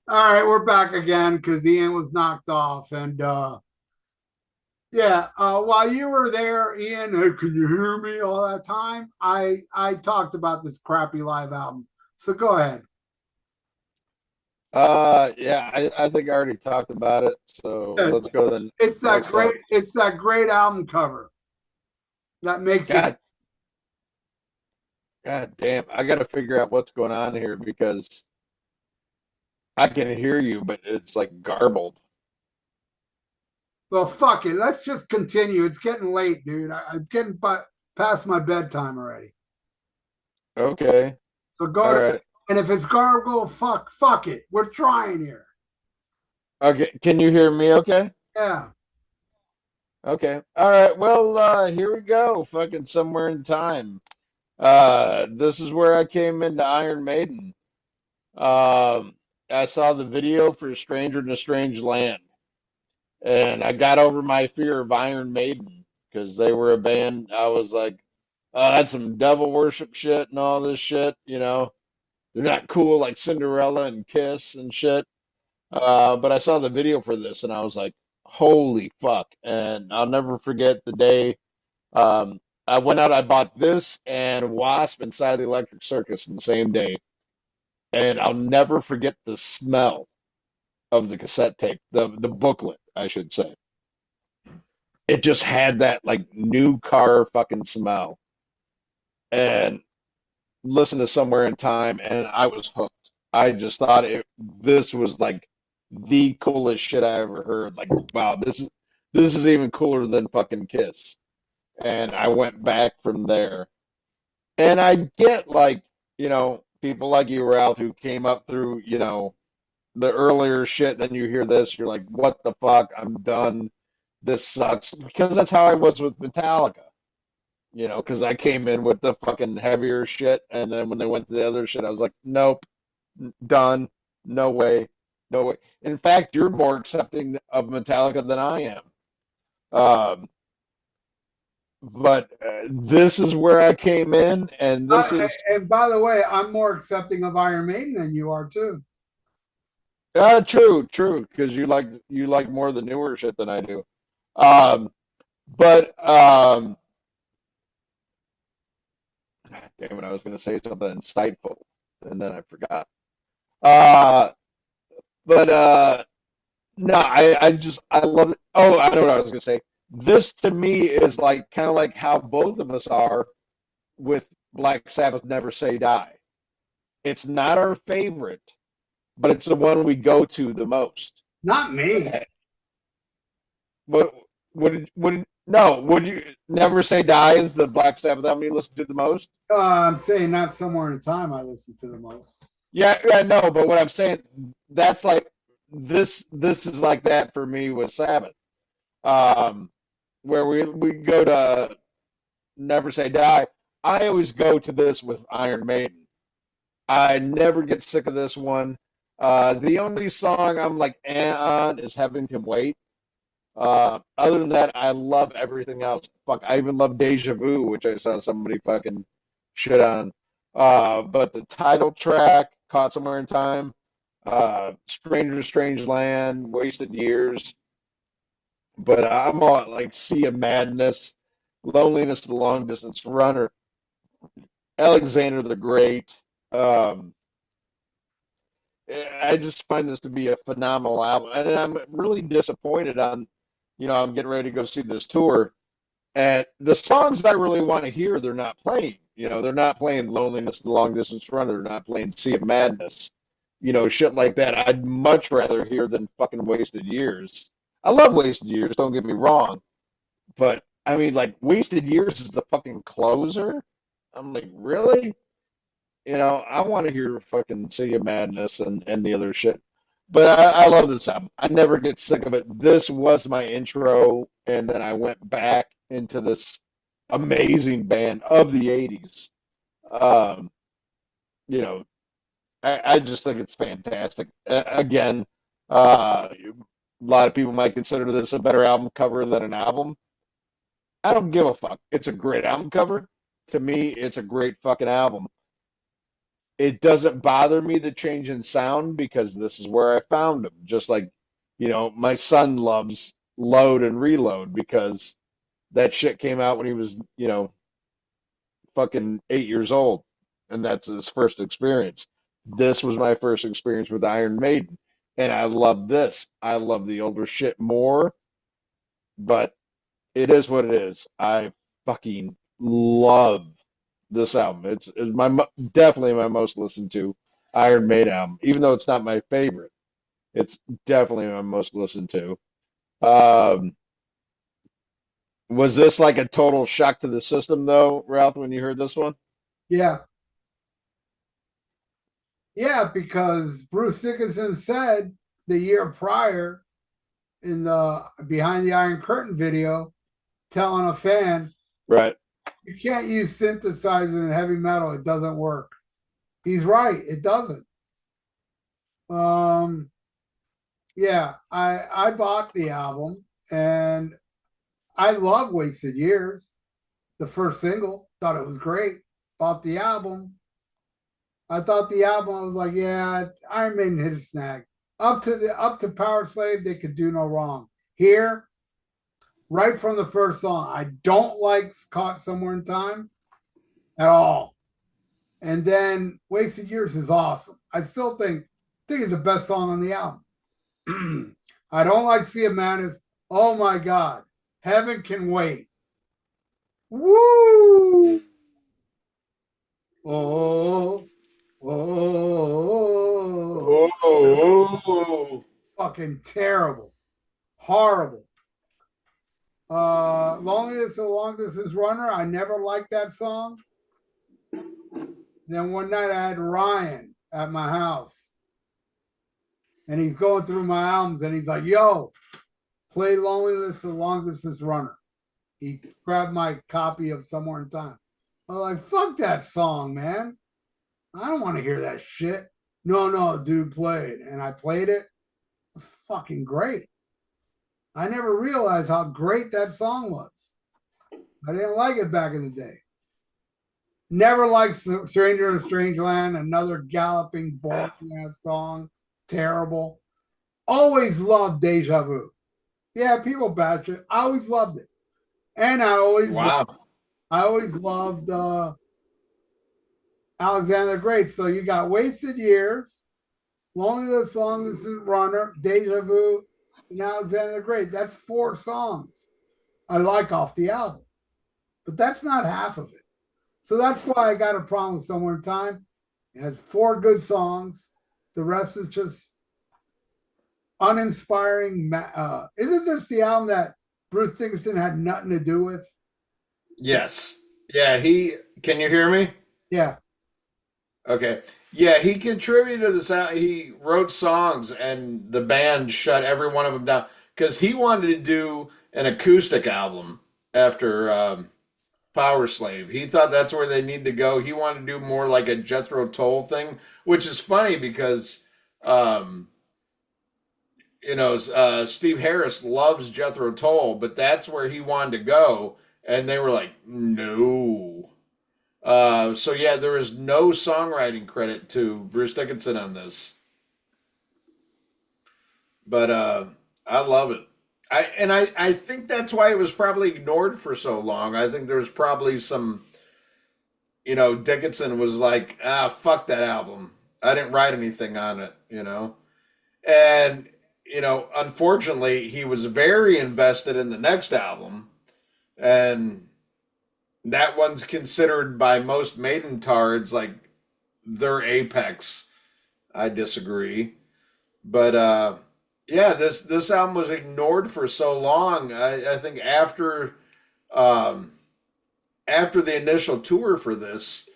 All right, we're back again because Ian was knocked off. And yeah, while you were there, Ian, can you hear me all that time? I talked about this crappy live album. So go ahead. Yeah, I think I already talked about it, so Uh, let's go to the It's that next great. album. It's that great album cover that makes it. God, God damn, I gotta figure out what's going on here because I can hear you, but it's like garbled. Well, fuck it. Let's just continue. It's getting late, dude. I'm getting past my bedtime already. Okay, So go all to. right. And if it's gargle, fuck it. We're trying here. Okay, can you hear me okay? Yeah. Okay, all right. Well, here we go. Fucking somewhere in time. This is where I came into Iron Maiden. Um, I saw the video for Stranger in a Strange Land. And I got over my fear of Iron Maiden because they were a band. I was like, oh, that's some devil worship shit and all this shit. They're not cool like Cinderella and Kiss and shit. But I saw the video for this and I was like, holy fuck. And I'll never forget the day I went out, I bought this and Wasp inside the Electric Circus in the same day. And I'll never forget the smell of the cassette tape, the booklet, I should say. It just had that like new car fucking smell. And listened to Somewhere in Time, and I was hooked. I just thought this was like the coolest shit I ever heard. Like, wow, this is even cooler than fucking Kiss. And I went back from there. And I get like, people like you, Ralph, who came up through, the earlier shit, then you hear this, you're like, what the fuck? I'm done. This sucks. Because that's how I was with Metallica. Because I came in with the fucking heavier shit, and then when they went to the other shit, I was like, nope, done, no way, no way. In fact, you're more accepting of Metallica than I am. Um, but this is where I came in, and this is And by the way, I'm more accepting of Iron Maiden than you are too. true, true, because you like more of the newer shit than I do. Um, but damn it, I was going to say something insightful, and then I forgot. Uh, but No, I love it. Oh, I know what I was gonna say. This to me is like kind of like how both of us are with Black Sabbath Never Say Die. It's not our favorite, but it's the one we go to the most. Not me. Eh, But would you Never Say Die is the Black Sabbath album you listen to the most? I'm saying not somewhere in time I listen to the most. Yeah, I know, but what I'm saying, that's like this is like that for me with Sabbath. Um, where we go to Never Say Die. I always go to this with Iron Maiden. I never get sick of this one. The only song I'm like on is Heaven Can Wait. Other than that, I love everything else. Fuck, I even love Deja Vu, which I saw somebody fucking shit on. But the title track, Caught Somewhere in Time, Stranger Strange Land, Wasted Years. But I'm all like Sea of Madness, Loneliness, The Long Distance Runner, Alexander the Great. Um, I just find this to be a phenomenal album, and I'm really disappointed on, I'm getting ready to go see this tour, and the songs I really want to hear, they're not playing. They're not playing Loneliness, The Long Distance Runner. They're not playing Sea of Madness. Shit like that. I'd much rather hear than fucking Wasted Years. I love Wasted Years. Don't get me wrong. But I mean, like, Wasted Years is the fucking closer. I'm like, really? I want to hear fucking City of Madness and the other shit. But I love this album. I never get sick of it. This was my intro, and then I went back into this amazing band of the 80's. Um, you know, I just think it's fantastic. Again, a lot of people might consider this a better album cover than an album. I don't give a fuck. It's a great album cover. To me, it's a great fucking album. it doesn't bother me the change in sound because this is where I found them. Just like, my son loves Load and Reload because that shit came out when he was, fucking 8 years old, and that's his first experience. This was my first experience with Iron Maiden, and I love this. I love the older shit more, but it is what it is. I fucking love this album. It's definitely my most listened to Iron Maiden album, even though it's not my favorite. It's definitely my most listened to. Um, was this like a total shock to the system, though, Ralph, when you heard this one? Yeah, yeah, because Bruce Dickinson said the year prior in the Behind the Iron Curtain video, telling a fan, Right. you can't use synthesizer in heavy metal, it doesn't work. He's right, it doesn't. Um, yeah, I bought the album and I love Wasted Years, the first single, thought it was great. Bought the album. I thought the album, I was like, yeah, Iron Maiden hit a snag. Up to Power Slave, they could do no wrong. Here, right from the first song, I don't like Caught Somewhere in Time at all. And then Wasted Years is awesome. I still think it's the best song on the album. I don't like See a Madness. Oh my God. Heaven Can Wait. Woo! Oh, oh, Oh, fucking terrible. Horrible. Loneliest the Longest is Runner. I never liked that song. Then one night I had Ryan at my house and he's going through my albums and he's like, yo, play Loneliness the Longest is Runner. He grabbed my copy of Somewhere in Time. I was like, fuck that song, man. I don't want to hear that shit. No, dude, play it. And I played it. It was fucking great. I never realized how great that song was. I didn't like it back in the day. Never liked Stranger in a Strange Land, another galloping, boring ass song. Terrible. Always loved Deja Vu. Yeah, people batch it. I always loved it. And Wow. I always loved Alexander the Great. So you got Wasted Years, Lonely the Longest Runner, Deja Vu, and Alexander the Great. That's 4 songs I like off the album. But that's not half of it. So that's why I got a problem with Somewhere in Time. It has 4 good songs. The rest is just uninspiring. Isn't this the album that Bruce Dickinson had nothing to do with? Yes. Yeah, can you hear me? Yeah. Okay. Yeah, he contributed to the sound. He wrote songs and the band shut every one of them down because he wanted to do an acoustic album after Power Slave. He thought that's where they need to go. He wanted to do more like a Jethro Tull thing, which is funny because um, Steve Harris loves Jethro Tull, but that's where he wanted to go, and they were like, no. So yeah, there is no songwriting credit to Bruce Dickinson on this, but I love it. I think that's why it was probably ignored for so long. I think there's probably some, Dickinson was like, fuck that album. I didn't write anything on it. And unfortunately, he was very invested in the next album, and that one's considered by most Maiden tards like their apex. I disagree, but yeah, this album was ignored for so long. I think um, after the initial tour for this,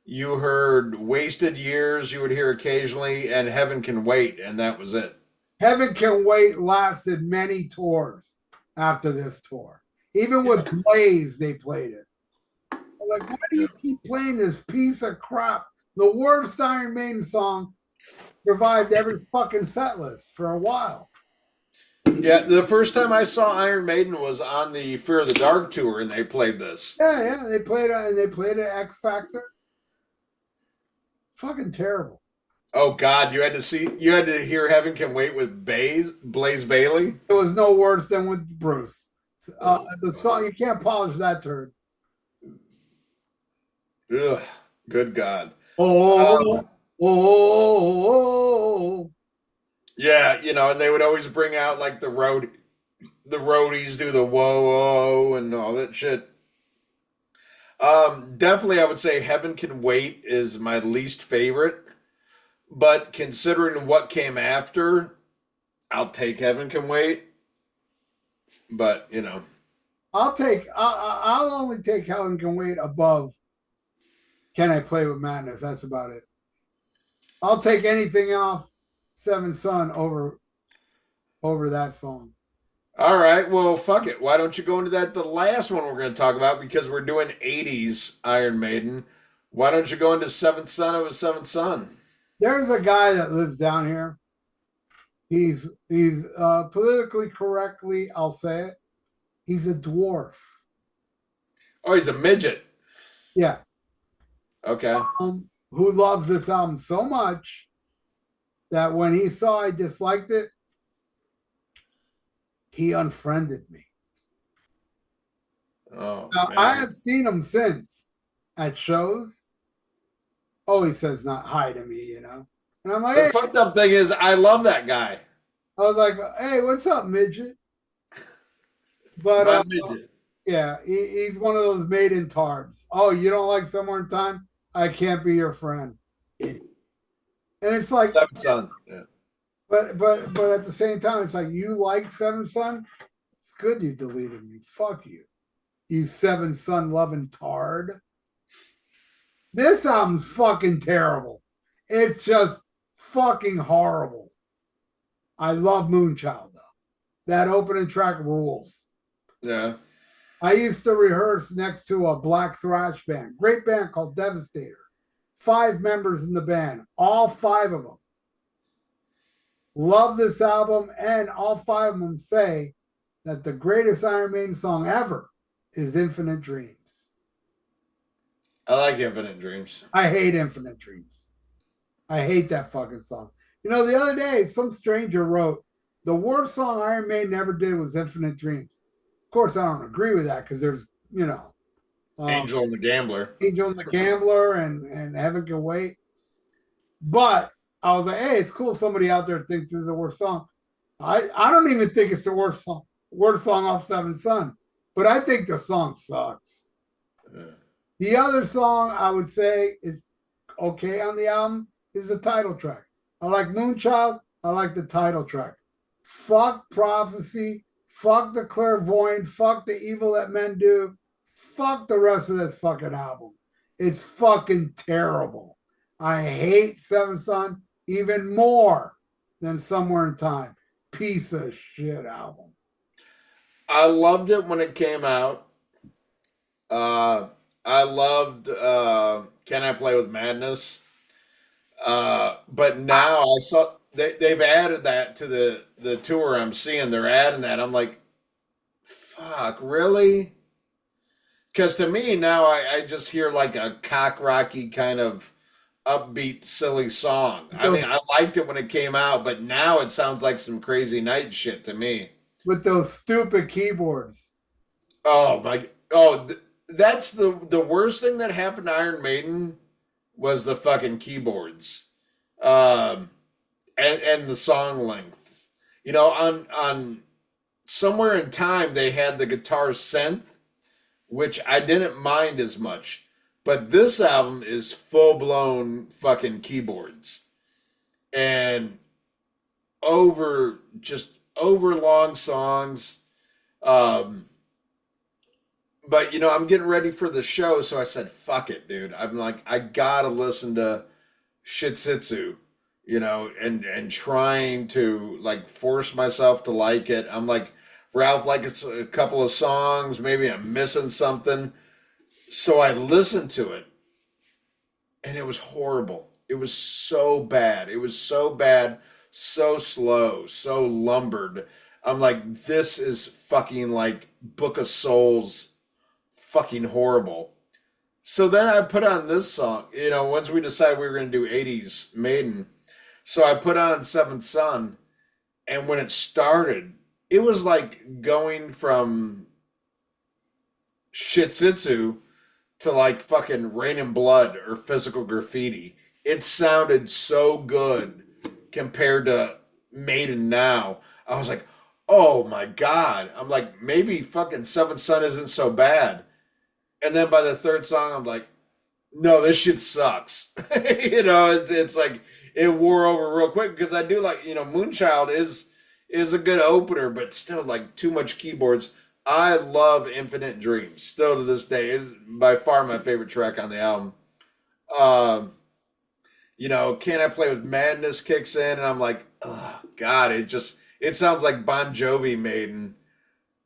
you heard "Wasted Years," you would hear occasionally, and "Heaven Can Wait," and that was it. Heaven Can Wait lasted many tours after this tour. Even with Blaze, they played it. Like, why do you keep playing this piece of crap? The worst Iron Maiden song survived every fucking set list for a while. Yeah, the first time I saw Iron Maiden was on the Fear of the Dark tour, and they played this. Yeah, they played it, and they played it X Factor. Fucking terrible. Oh God, you had to hear Heaven Can Wait with Blaze Bailey. It was no worse than with Bruce. The song, you can't polish that turd. Ugh, good God. Oh, Um, oh. yeah, and they would always bring out like the roadies do the whoa whoa and all that shit. Definitely, I would say Heaven Can Wait is my least favorite, but considering what came after, I'll take Heaven Can Wait. But I'll only take Helen Can Wait above Can I Play with Madness. That's about it. I'll take anything off Seven Son over that song. all right, well, fuck it. Why don't you go into the last one we're going to talk about because we're doing 80s Iron Maiden. Why don't you go into Seventh Son of a Seventh Son? There's a guy that lives down here. He's politically correctly, I'll say it. He's a dwarf. Oh, he's a midget. Yeah. Okay. Who loves this album so much that when he saw I disliked it, he unfriended me. Oh, Now, man. I have seen him since at shows. Oh, he says not hi to me, And I'm like, The hey. fucked up thing is, I love that guy. I was like, hey, what's up, midget? But My midget. yeah, he's one of those Maiden tards. Oh, you don't like Somewhere in Time? I can't be your friend. Idiot. And it's like, Seventh Son. Yeah. but at the same time, it's like, you like Seven Son? It's good you deleted me. Fuck you. You Seven Son loving tard. This album's fucking terrible. It's just fucking horrible. I love Moonchild, though. That opening track rules. Yeah. I used to rehearse next to a black thrash band, great band called Devastator. 5 members in the band, all 5 of them. Love this album, and all 5 of them say that the greatest Iron Maiden song ever is Infinite Dreams. I like Infinite Dreams. I hate Infinite Dreams. I hate that fucking song. The other day, some stranger wrote, the worst song Iron Maiden ever did was Infinite Dreams. Of course, I don't agree with that because there's, Angel and the Gambler. Angel and the Gambler and Heaven Can Wait. But I was like, hey, it's cool somebody out there thinks this is the worst song. I don't even think it's the worst song off Seven Son. But I think the song sucks. The other song I would say is okay on the album is the title track. I like Moonchild. I like the title track. Fuck Prophecy. Fuck the Clairvoyant. Fuck the Evil That Men Do. Fuck the rest of this fucking album. It's fucking terrible. I hate Seven Son even more than Somewhere in Time. Piece of shit album. I loved it when it came out. I loved Can I Play with Madness? But now I saw they've added that to the tour I'm seeing. They're adding that. I'm like, fuck, really? Because to me now I just hear like a cock rocky kind of upbeat, silly song. I mean, I liked it when it came out, but now it sounds like some crazy night shit to me. With those stupid keyboards. Oh my! Oh, that's the worst thing that happened to Iron Maiden was the fucking keyboards, and the song length. On Somewhere in Time they had the guitar synth, which I didn't mind as much. But this album is full blown fucking keyboards, and over long songs. But I'm getting ready for the show, so I said, "Fuck it, dude." I'm like, I gotta listen to Shitsitsu, and trying to like force myself to like it. I'm like, Ralph, like it's a couple of songs, maybe I'm missing something. So I listened to it, and it was horrible. It was so bad. It was so bad, so slow, so lumbered. I'm like, this is fucking like Book of Souls, fucking horrible. So then I put on this song, once we decided we were going to do 80s Maiden. So I put on Seventh Son, and when it started, it was like going from Shitsitsu to like fucking Rain and Blood or Physical Graffiti. It sounded so good compared to Maiden now. I was like, oh my God. I'm like, maybe fucking Seventh Son isn't so bad. And then by the third song, I'm like, no, this shit sucks. It's like it wore over real quick because I do like, Moonchild is a good opener, but still like too much keyboards. I love Infinite Dreams. Still to this day is by far my favorite track on the album. Um, Can I Play with Madness kicks in and I'm like, oh God, it sounds like Bon Jovi Maiden.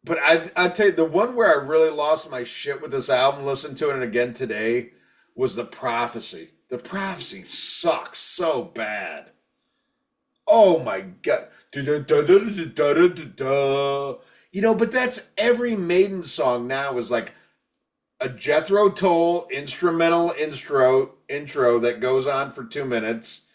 But I tell you, the one where I really lost my shit with this album, listened to it again today, was The Prophecy. The Prophecy sucks so bad. Oh my God. But that's every Maiden song now is like a Jethro Tull instrumental intro that goes on for 2 minutes,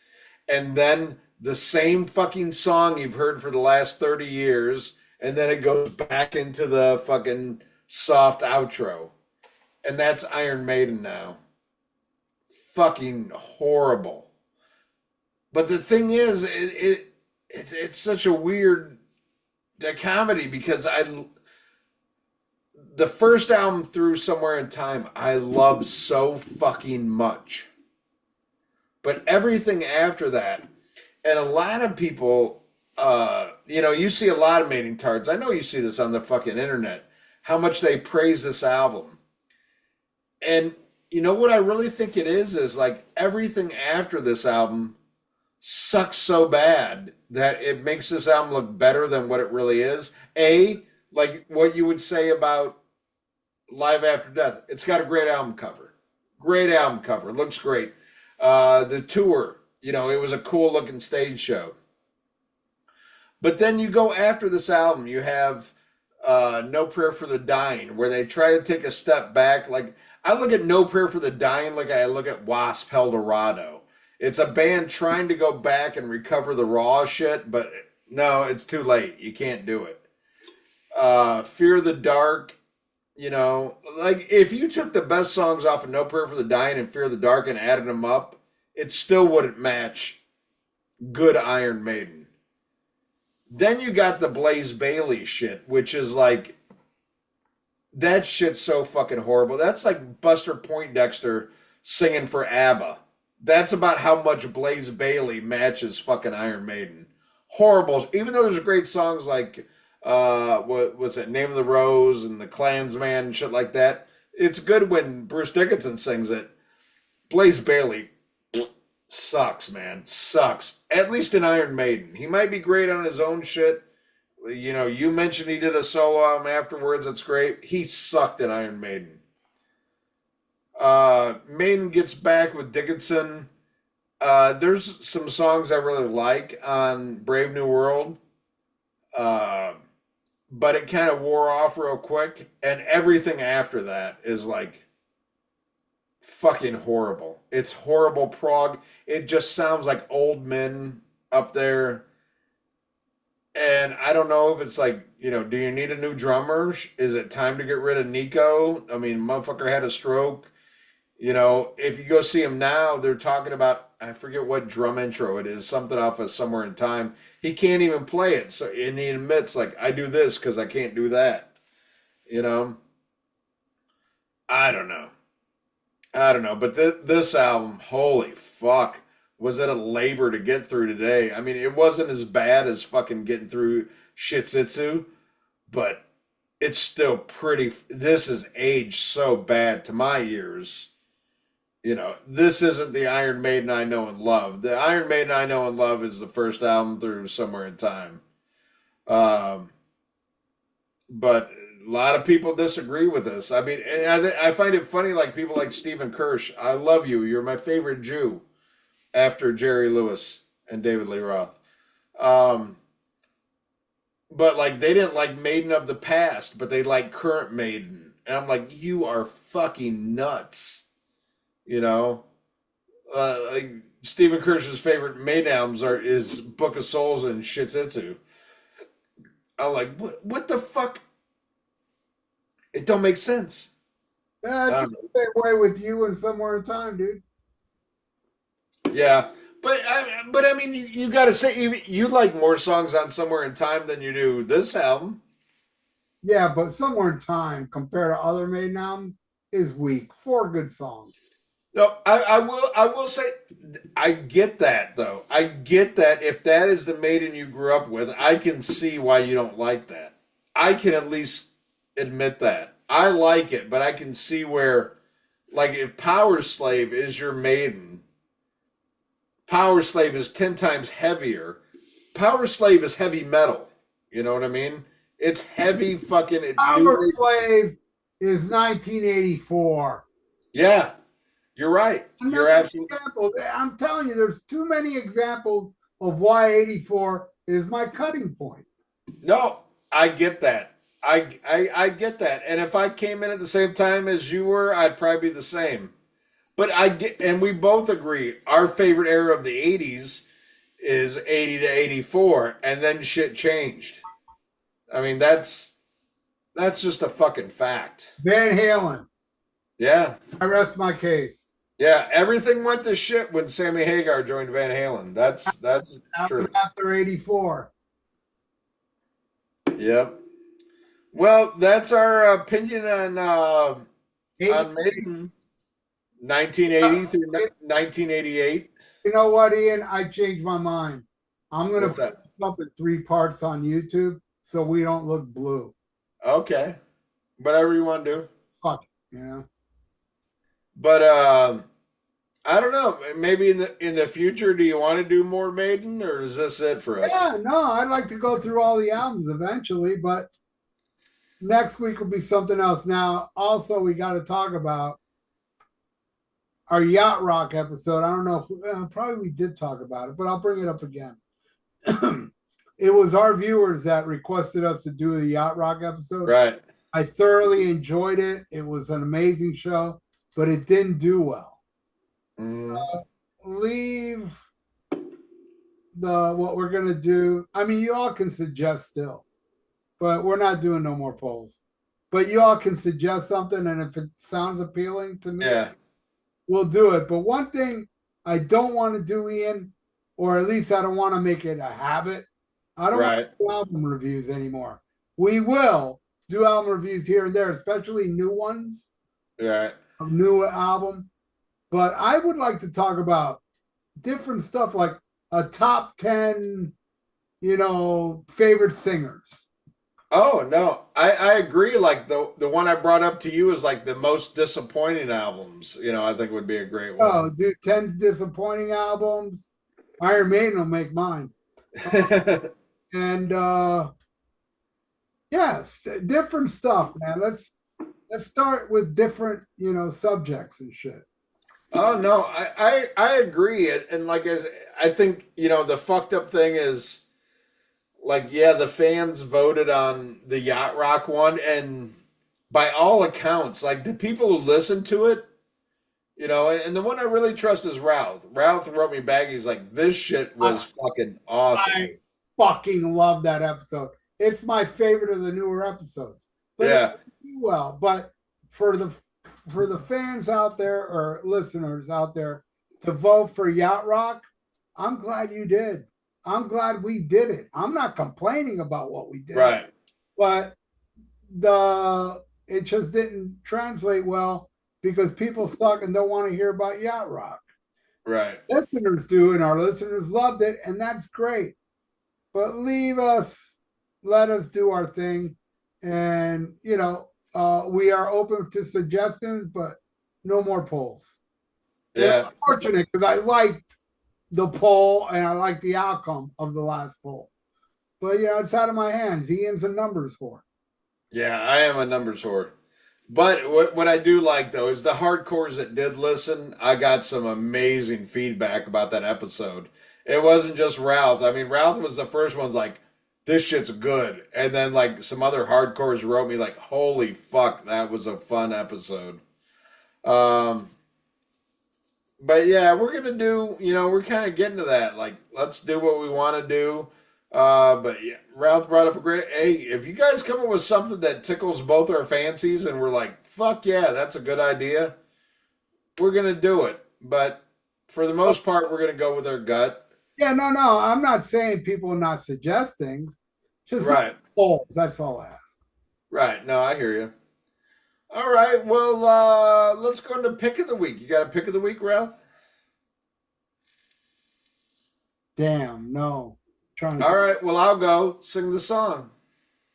and then the same fucking song you've heard for the last 30 years, and then it goes back into the fucking soft outro. And that's Iron Maiden now. Fucking horrible. But the thing is, it's such a weird dichotomy because the first album through Somewhere in Time I love so fucking much. But everything after that, and a lot of people, you see a lot of Maiden tards. I know you see this on the fucking internet, how much they praise this album. And you know what I really think it is like everything after this album sucks so bad that it makes this album look better than what it really is. Like what you would say about Live After Death. It's got a great album cover. Great album cover. Looks great. The tour, it was a cool looking stage show. But then you go after this album, you have No Prayer for the Dying, where they try to take a step back. Like, I look at No Prayer for the Dying like I look at Wasp Eldorado. It's a band trying to go back and recover the raw shit, but no, it's too late. You can't do it. Fear the Dark, like if you took the best songs off of No Prayer for the Dying and Fear the Dark and added them up, it still wouldn't match good Iron Maiden. Then you got the Blaze Bayley shit, which is like, that shit's so fucking horrible. That's like Buster Poindexter singing for ABBA. That's about how much Blaze Bayley matches fucking Iron Maiden. Horrible. Even though there's great songs like what's it, Name of the Rose and the Klansman and shit like that. It's good when Bruce Dickinson sings it. Blaze Bayley sucks, man. Sucks. At least in Iron Maiden. He might be great on his own shit. You mentioned he did a solo album afterwards. That's great. He sucked in Iron Maiden. Maiden gets back with Dickinson. There's some songs I really like on Brave New World. But it kind of wore off real quick. And everything after that is like fucking horrible. It's horrible prog. It just sounds like old men up there. And I don't know if it's like, do you need a new drummer? Is it time to get rid of Nico? I mean, motherfucker had a stroke. If you go see him now, they're talking about, I forget what drum intro it is, something off of Somewhere in Time. He can't even play it. So, and he admits, like, I do this because I can't do that. I don't know. But this album, holy fuck, was it a labor to get through today. I mean, it wasn't as bad as fucking getting through Shitsitsu, but it's still pretty, this is aged so bad to my ears. This isn't the Iron Maiden I know and love. The Iron Maiden I know and love is the first album through Somewhere in Time. But a lot of people disagree with this. I mean, I find it funny, like people like Stephen Kirsch. I love you. You're my favorite Jew after Jerry Lewis and David Lee Roth. But like they didn't like Maiden of the past, but they like current Maiden. And I'm like, you are fucking nuts. You know, like Stephen Kirsch's favorite Maiden albums is Book of Souls and Shitsitsu. I'm like, what the fuck? It don't make sense. Yeah, I I feel don't know. the same way with you and Somewhere in Time, dude. Yeah, but I mean, you got to say you like more songs on Somewhere in Time than you do this album. Yeah, but Somewhere in Time compared to other Maiden albums is weak. Four good songs. No, I will say I get that though. I get that if that is the Maiden you grew up with, I can see why you don't like that. I can at least admit that. I like it, but I can see where like if Power Slave is your Maiden, Power Slave is 10 times heavier. Power Slave is heavy metal. You know what I mean? It's heavy fucking Power Slave is 1984. Yeah, you're right. You're Another absolutely example. I'm telling you, there's too many examples of why 84 is my cutting point. no. I get that. I get that. And if I came in at the same time as you were, I'd probably be the same. But I get, and we both agree, our favorite era of the 80s is 80 to 84, and then shit changed. I mean, that's just a fucking fact. Van Halen. Yeah. I rest my case. Yeah, everything went to shit when Sammy Hagar joined Van Halen. That's true. After 84. Yep. Well, that's our opinion on 80. Maiden, 1980 through 1988. You know what, Ian? I changed my mind. I'm going to What's put that? this up in 3 parts on YouTube so we don't look blue. Okay, whatever you want to do. Fuck, you know? But I don't know. Maybe in the future, do you want to do more Maiden, or is this it for us? Yeah, no, I'd like to go through all the albums eventually, but next week will be something else. Now, also, we got to talk about our Yacht Rock episode. I don't know if probably we did talk about it, but I'll bring it up again. It was our viewers that requested us to do a Yacht Rock episode. Right. I thoroughly enjoyed it. It was an amazing show, but it didn't do well. Leave what we're gonna do. I mean, you all can suggest still, but we're not doing no more polls. But you all can suggest something, and if it sounds appealing to me, Yeah. we'll do it. But one thing I don't want to do, Ian, or at least I don't want to make it a habit. I don't want to do album reviews anymore. We will do album reviews here and there, especially new ones, Right. a new album. But I would like to talk about different stuff like a top 10, favorite singers. Oh no, I agree. Like the one I brought up to you is like the most disappointing albums. I think would be a great one. Oh, do 10 disappointing albums. Iron Maiden will make mine. And different stuff, man. Let's start with different, subjects and shit. Oh no, I agree. And like I think the fucked up thing is like the fans voted on the Yacht Rock one, and by all accounts, like the people who listened to it, and the one I really trust is Ralph. Ralph wrote me back. He's like, this shit was fucking awesome. I fucking love that episode. It's my favorite of the newer episodes. But Yeah. it didn't do well. But for the fans out there or listeners out there to vote for Yacht Rock, I'm glad you did. I'm glad we did it. I'm not complaining about what we did. Right. But it just didn't translate well because people suck and don't want to hear about Yacht Rock. Right. Listeners do, and our listeners loved it, and that's great. But let us do our thing. And, we are open to suggestions, but no more polls. Yeah. It's unfortunate because I liked the poll and I liked the outcome of the last poll. But, it's out of my hands. Ian's a numbers whore. Yeah, I am a numbers whore. But what I do like, though, is the hardcores that did listen, I got some amazing feedback about that episode. It wasn't just Ralph. I mean, Ralph was the first one like, this shit's good. And then, like, some other hardcores wrote me like, holy fuck, that was a fun episode. but yeah, we're gonna do. We're kind of getting to that. Like, let's do what we want to do. But yeah, Ralph brought up a great. Hey, if you guys come up with something that tickles both our fancies, and we're like, "Fuck yeah, that's a good idea," we're gonna do it. But for the most part, we're gonna go with our gut. Yeah, no. I'm not saying people not suggest things. Just not Right. polls. That's all I ask. Right. No, I hear you. All right. Well, let's go into pick of the week. You got a pick of the week, Ralph? Damn, no. Trying to. All right. Well, I'll go sing the song.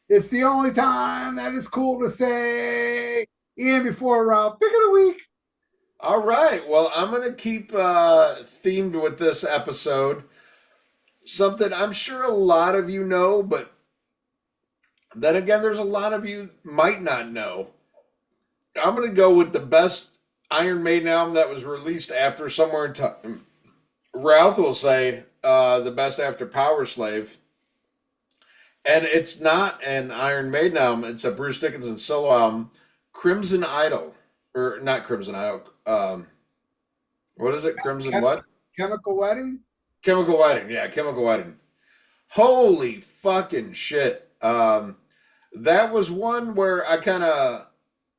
It's the only time that is cool to say. Ian before pick of the week. All right. Well, I'm going to keep themed with this episode. Something I'm sure a lot of you know, but then again, there's a lot of you might not know. I'm going to go with the best Iron Maiden album that was released after Somewhere in Time. Ralph will say the best after Power Slave. And it's not an Iron Maiden album, it's a Bruce Dickinson solo album, Crimson Idol. Or not Crimson Idol. What is it? Crimson what? Chemical Wedding? Chemical Wedding. Yeah, Chemical Wedding. Holy fucking shit. That was one where I kind of,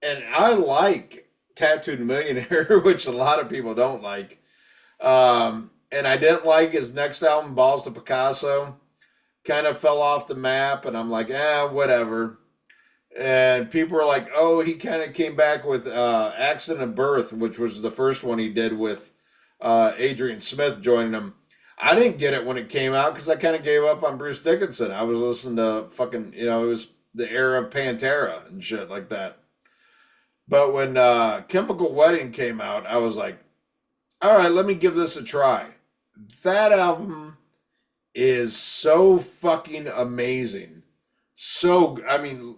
and I like Tattooed Millionaire, which a lot of people don't like. And I didn't like his next album, Balls to Picasso. Kind of fell off the map, and I'm like, whatever. And people were like, oh, he kind of came back with Accident of Birth, which was the first one he did with Adrian Smith joining him. I didn't get it when it came out because I kind of gave up on Bruce Dickinson. I was listening to fucking, it was the era of Pantera and shit like that. But when Chemical Wedding came out, I was like, all right, let me give this a try. That album is so fucking amazing. So, I mean,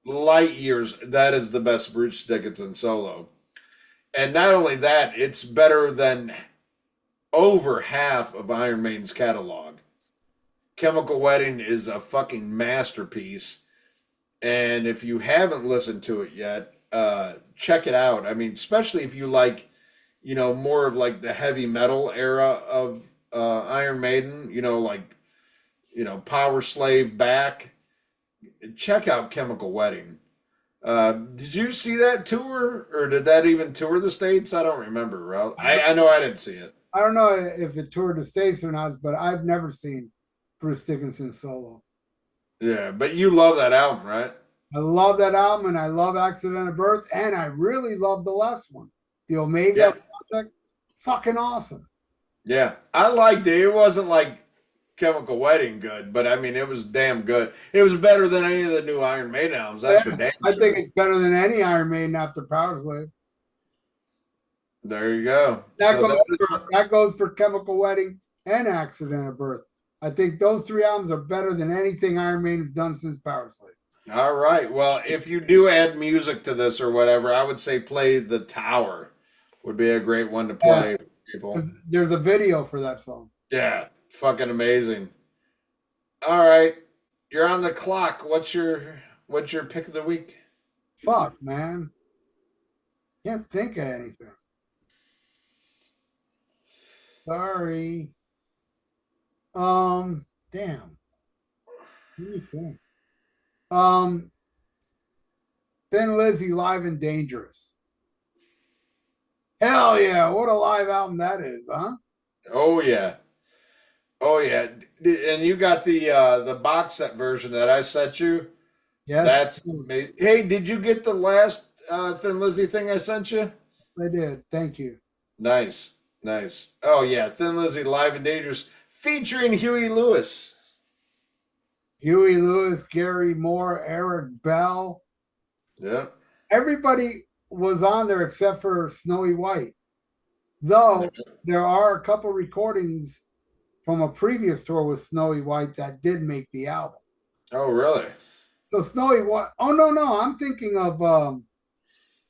light years, that is the best Bruce Dickinson solo. And not only that, it's better than over half of Iron Maiden's catalog. Chemical Wedding is a fucking masterpiece. And if you haven't listened to it yet, check it out. I mean, especially if you like, more of like the heavy metal era of Iron Maiden, Power Slave back. Check out Chemical Wedding. Did you see that tour, or did that even tour the States? I don't remember, Ralph. I know I didn't see it. I don't know if it toured the States or not, but I've never seen Bruce Dickinson solo. Yeah, but you love that album, right? I love that album, and I love Accident of Birth, and I really love the last one, the Omega Project. Fucking awesome. Yeah, I liked it. It wasn't like Chemical Wedding good, but I mean, it was damn good. It was better than any of the new Iron Maiden albums. That's for damn I sure. think it's better than any Iron Maiden after Power Slave. There you go. That goes for Chemical Wedding and Accident of Birth. I think those three albums are better than anything Iron Maiden's done since Power Slave. All right. Well, if you do add music to this or whatever, I would say play The Tower. Would be a great one to play for people. There's a video for that song. Yeah, fucking amazing. All right, you're on the clock. What's your pick of the week? Fuck, man. Can't think of anything. Sorry. Damn. Let me think. Thin Lizzy, Live and Dangerous. Hell yeah, what a live album that is, huh? Oh yeah. Oh yeah. And you got the box set version that I sent you. Yes. That's amazing. Hey, did you get the last Thin Lizzy thing I sent you? I did. Thank you. Nice. Nice. Oh yeah, Thin Lizzy Live and Dangerous featuring Huey Lewis. Huey Lewis, Gary Moore, Eric Bell. Yeah. Everybody was on there except for Snowy White. Though there are a couple recordings from a previous tour with Snowy White that did make the album. Oh, really? So Snowy White. Oh no, I'm thinking of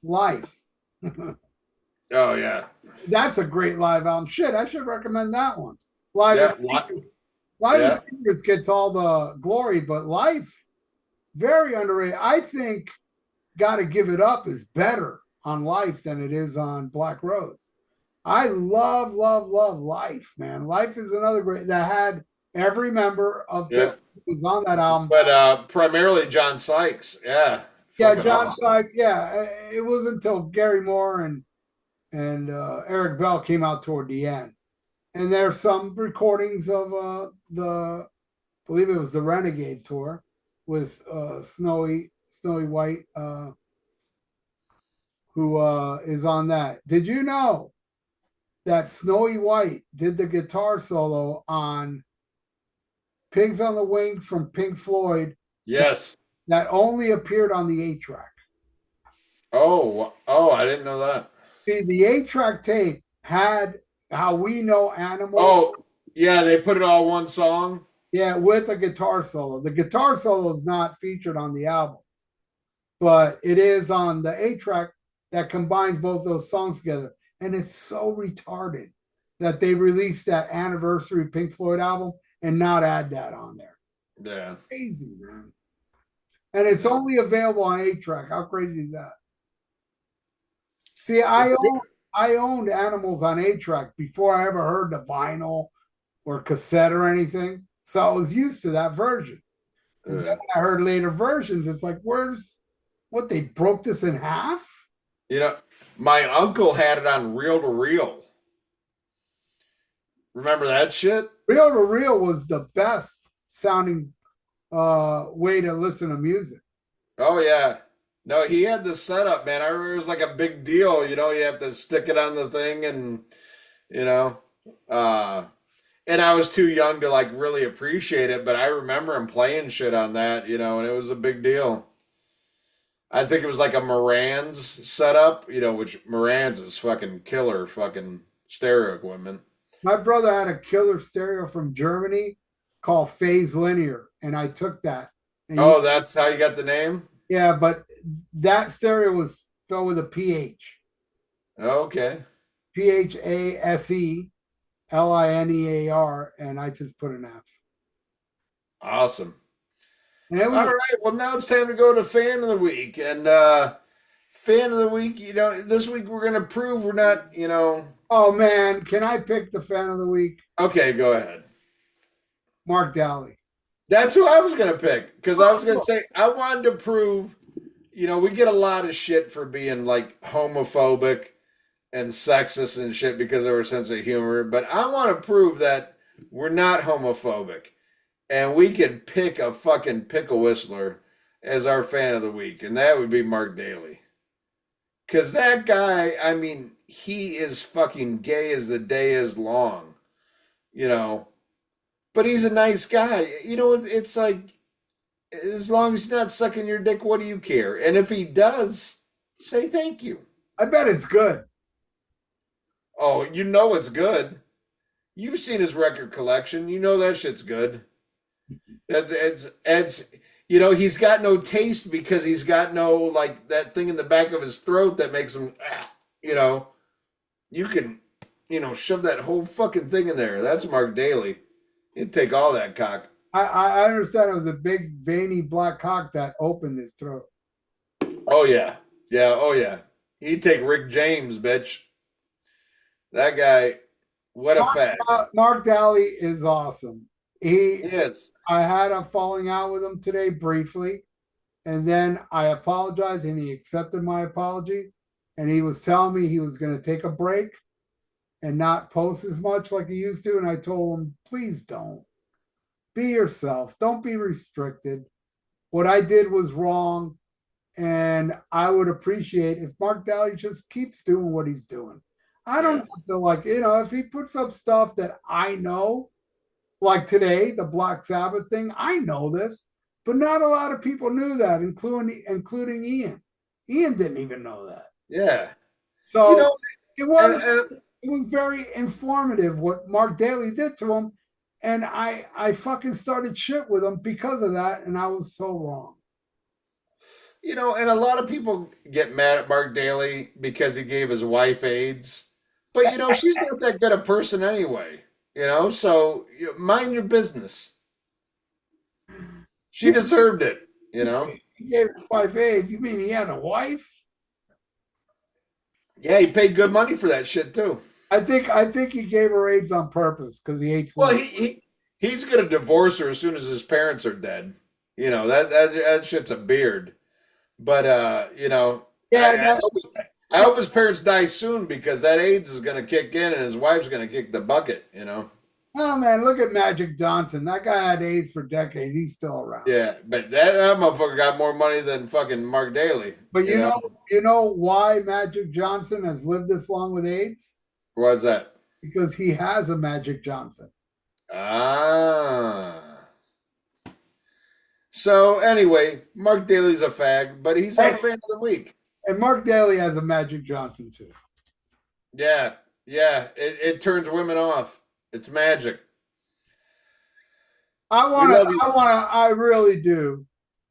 Life. Oh yeah. That's a great live album. Shit, I should recommend that one. Live Yeah. gets all the glory, but Life, very underrated. I think Gotta Give It Up is better on Life than it is on Black Rose. I love, love, love Life, man. Life is another great that had every member of Yeah. the was on that album. But primarily John Sykes. Yeah. Yeah, Fucking John awesome. Sykes. Yeah, it was until Gary Moore and Eric Bell came out toward the end. And there's some recordings of I believe it was the Renegade tour with Snowy White, who is on that. Did you know that Snowy White did the guitar solo on Pigs on the Wing from Pink Floyd Yes. that only appeared on the 8-track? Oh, I didn't know that. See, the 8-track tape had How We Know Animals. Oh, yeah, they put it all one song. Yeah, with a guitar solo. The guitar solo is not featured on the album, but it is on the 8-track that combines both those songs together. And it's so retarded that they released that anniversary Pink Floyd album and not add that on there. Yeah. Crazy, man. And it's only available on 8-track. How crazy is that? See, I owned Animals on 8-track before I ever heard the vinyl or cassette or anything. So I was used to that version. And then I heard later versions. It's like, what, they broke this in half? You know, my uncle had it on reel to reel. Remember that shit? Reel to reel was the best sounding way to listen to music. Oh, yeah. No, he had the setup, man. I remember it was like a big deal. You know, you have to stick it on the thing and, you know, and I was too young to like really appreciate it, but I remember him playing shit on that, you know, and it was a big deal. I think it was like a Moran's setup, you know, which Moran's is fucking killer fucking stereo equipment. My brother had a killer stereo from Germany called Phase Linear, and I took that. Oh, that's how you got the name? Yeah, but that stereo was spelled with a PH. Okay. PHASELINEAR, and I just put an F. Awesome. And it was, all right. Well, now it's time to go to Fan of the Week. And Fan of the Week, you know, this week we're going to prove we're not, you know. Oh, man. Can I pick the Fan of the Week? Okay, go ahead. Mark Daly. That's who I was going to pick. Because I was going to say, I wanted to prove, you know, we get a lot of shit for being, like, homophobic and sexist and shit because of our sense of humor. But I want to prove that we're not homophobic. And we could pick a fucking pickle whistler as our Fan of the Week. And that would be Mark Daly. Because that guy, I mean, he is fucking gay as the day is long. You know. But he's a nice guy. You know, it's like, as long as he's not sucking your dick, what do you care? And if he does, say thank you. I bet it's good. Oh, you know it's good. You've seen his record collection. You know that shit's good. It's you know, he's got no taste because he's got no, like, that thing in the back of his throat that makes him, you know, you can, you know, shove that whole fucking thing in there. That's Mark Daly. He'd take all that cock. I understand it was a big, veiny black cock that opened his throat. Oh, yeah. Yeah, oh, yeah. He'd take Rick James, bitch. That guy, what a fag. Mark Daly is awesome. He is. I had a falling out with him today briefly, and then I apologized, and he accepted my apology. And he was telling me he was going to take a break and not post as much like he used to. And I told him, please don't. Be yourself. Don't be restricted. What I did was wrong, and I would appreciate if Mark Daly just keeps doing what he's doing. I don't have to, like, you know, if he puts up stuff that I know, like today, the Black Sabbath thing, I know this, but not a lot of people knew that, including Ian. Ian didn't even know that. Yeah. So you know, it was very informative what Mark Daly did to him, and I fucking started shit with him because of that, and I was so wrong. You know, and a lot of people get mad at Mark Daly because he gave his wife AIDS, but you know, she's not that good a person anyway. You know, so mind your business. She deserved it, you know. He gave his wife AIDS. You mean he had a wife? Yeah, he paid good money for that shit too. I think he gave her AIDS on purpose because he hates Well, women. he's gonna divorce her as soon as his parents are dead. You know that shit's a beard. But Yeah, I hope his parents die soon because that AIDS is gonna kick in and his wife's gonna kick the bucket. You know. oh man, look at Magic Johnson. That guy had AIDS for decades. He's still around. Yeah, but that motherfucker got more money than fucking Mark Daly. But You know, you know why Magic Johnson has lived this long with AIDS? why's that? Because he has a Magic Johnson. Ah. So anyway, Mark Daly's a fag, but he's our fan of the week. And Mark Daly has a Magic Johnson too. Yeah, it turns women off. It's magic. I really do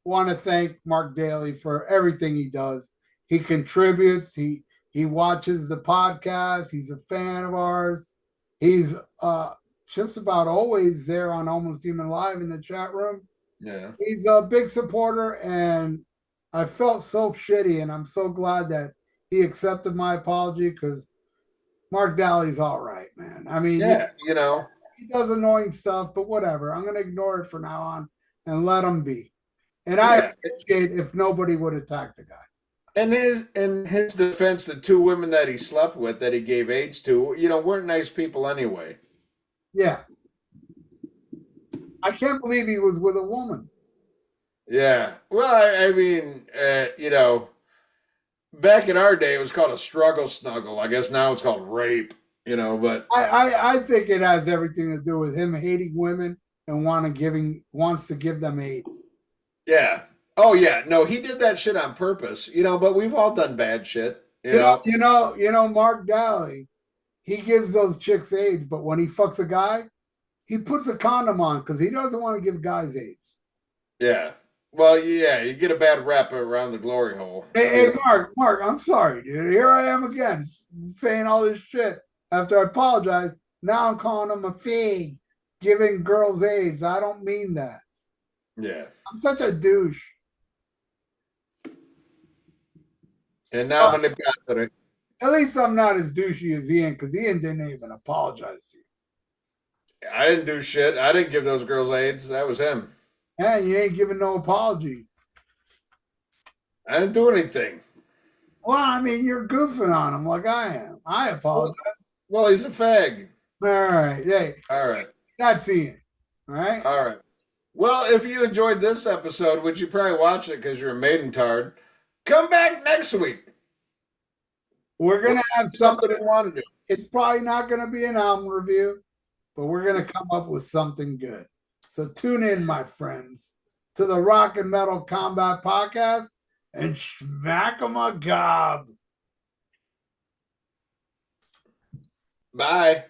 want to thank Mark Daly for everything he does. He contributes. He watches the podcast. He's a fan of ours. He's just about always there on Almost Human Live in the chat room. Yeah. He's a big supporter, and I felt so shitty, and I'm so glad that he accepted my apology because Mark Daly's all right, man. I mean, Yeah, he does annoying stuff, but whatever. I'm going to ignore it from now on and let him be. And I appreciate if nobody would attack the guy. And in his defense, the two women that he slept with, that he gave AIDS to, weren't nice people anyway. Yeah. I can't believe he was with a woman. Yeah. Well, I mean, back in our day, it was called a struggle snuggle. I guess now it's called rape, but I think it has everything to do with him hating women and wants to give them AIDS. Yeah. Oh yeah. No, he did that shit on purpose, but we've all done bad shit. You know, Mark Daly, he gives those chicks AIDS, but when he fucks a guy, he puts a condom on because he doesn't want to give guys AIDS. Yeah. Well, yeah, you get a bad rap around the glory hole. Hey, Mark, I'm sorry, dude. Here I am again saying all this shit after I apologize. Now I'm calling him a fag, giving girls AIDS. I don't mean that. Yeah. I'm such a douche. And now I'm gonna At least I'm not as douchey as Ian because Ian didn't even apologize to you. I didn't do shit. I didn't give those girls AIDS. That was him. And you ain't giving no apology. I didn't do anything. Well, I mean, you're goofing on him like I am. I apologize. Well, he's a fag. All right. Hey. All right. That's Ian. All right. All right. Well, if you enjoyed this episode, which you probably watched it because you're a Maiden tard, come back next week. We're going to have something we want to do. It's probably not going to be an album review, but we're going to come up with something good. So tune in, my friends, to the Rock and Metal Combat Podcast and smack 'em a gob. Bye.